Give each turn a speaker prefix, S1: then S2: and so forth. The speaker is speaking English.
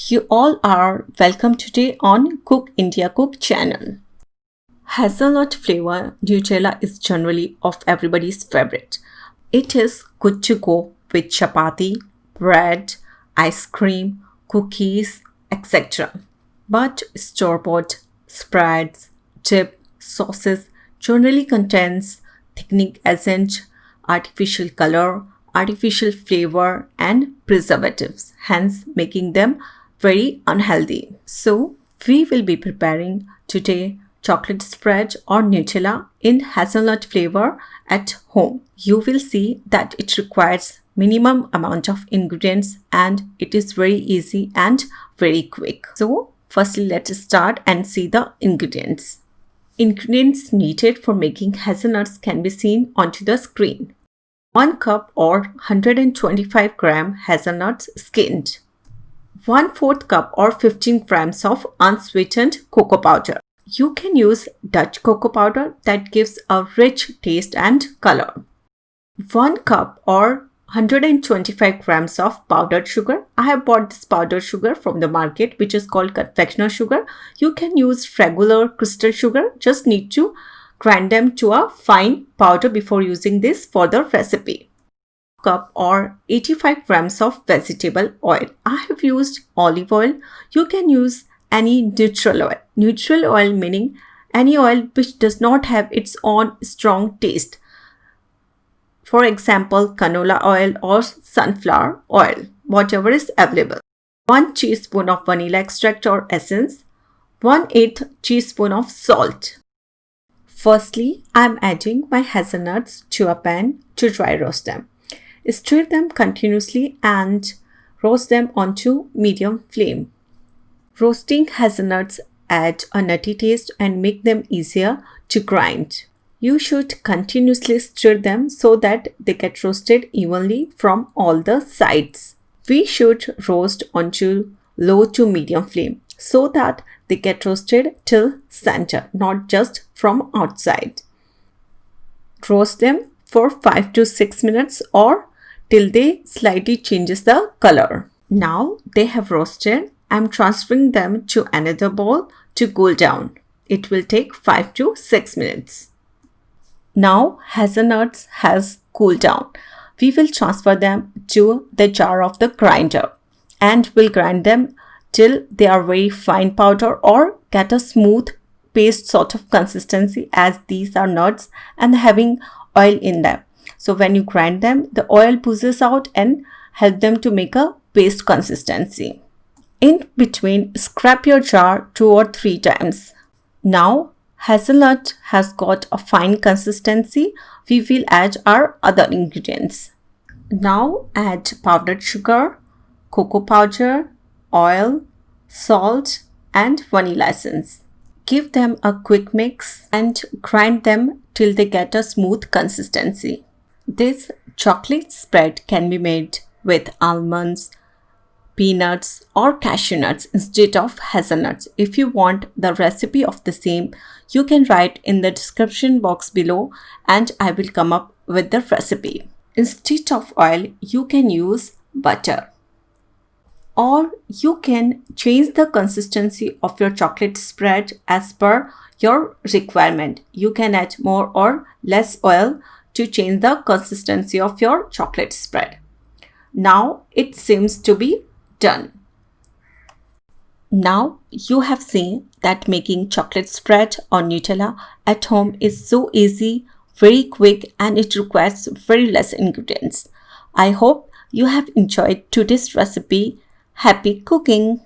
S1: You all are welcome today on Cook India Cook channel. Hazelnut flavor Nutella is generally of everybody's favorite. It is good to go with chapati, bread, ice cream, cookies, etc. But store-bought spreads, dip, sauces generally contains thickening agent, artificial color, artificial flavor and preservatives, hence making them very unhealthy. So we will be preparing today chocolate spread or Nutella in hazelnut flavor at home. You will see that it requires minimum amount of ingredients and it is very easy and very quick. So firstly, let's start and see the ingredients. Ingredients needed for making hazelnuts can be seen onto the screen. 1 cup or 125 gram hazelnuts skinned. 1/4 cup or 15 grams of unsweetened cocoa powder. You can use Dutch cocoa powder that gives a rich taste and color. 1 cup or 125 grams of powdered sugar. I have bought this powdered sugar from the market, which is called confectioner sugar. You can use regular crystal sugar. Just need to grind them to a fine powder before using this for the recipe. Cup or 85 grams of vegetable oil. I have used olive oil. You can use any neutral oil. Neutral oil meaning any oil which does not have its own strong taste. For example, canola oil or sunflower oil, whatever is available. 1 teaspoon of vanilla extract or essence. 1/8 teaspoon of salt. Firstly, I am adding my hazelnuts to a pan to dry roast them. Stir them continuously and roast them onto medium flame. Roasting hazelnuts add a nutty taste and make them easier to grind. You should continuously stir them so that they get roasted evenly from all the sides. We should roast onto low to medium flame so that they get roasted till center, not just from outside. Roast them for 5 to 6 minutes or till they slightly changes the color. Now they have roasted. I'm transferring them to another bowl to cool down. It will take 5 to 6 minutes. Now hazelnuts has cooled down. We will transfer them to the jar of the grinder and will grind them till they are very fine powder or get a smooth paste sort of consistency, as these are nuts and having oil in them. So when you grind them, the oil oozes out and help them to make a paste consistency. In between, scrap your jar 2 or 3 times. Now hazelnut has got a fine consistency. We will add our other ingredients. Now add powdered sugar, cocoa powder, oil, salt and vanilla essence. Give them a quick mix and grind them till they get a smooth consistency. This chocolate spread can be made with almonds, peanuts or cashew nuts instead of hazelnuts. If you want the recipe of the same, you can write in the description box below and I will come up with the recipe. Instead of oil, you can use butter. Or you can change the consistency of your chocolate spread as per your requirement. You can add more or less oil to change the consistency of your chocolate spread. Now it seems to be done. Now you have seen that making chocolate spread or Nutella at home is so easy, very quick and it requires very less ingredients. I hope you have enjoyed today's recipe. Happy cooking!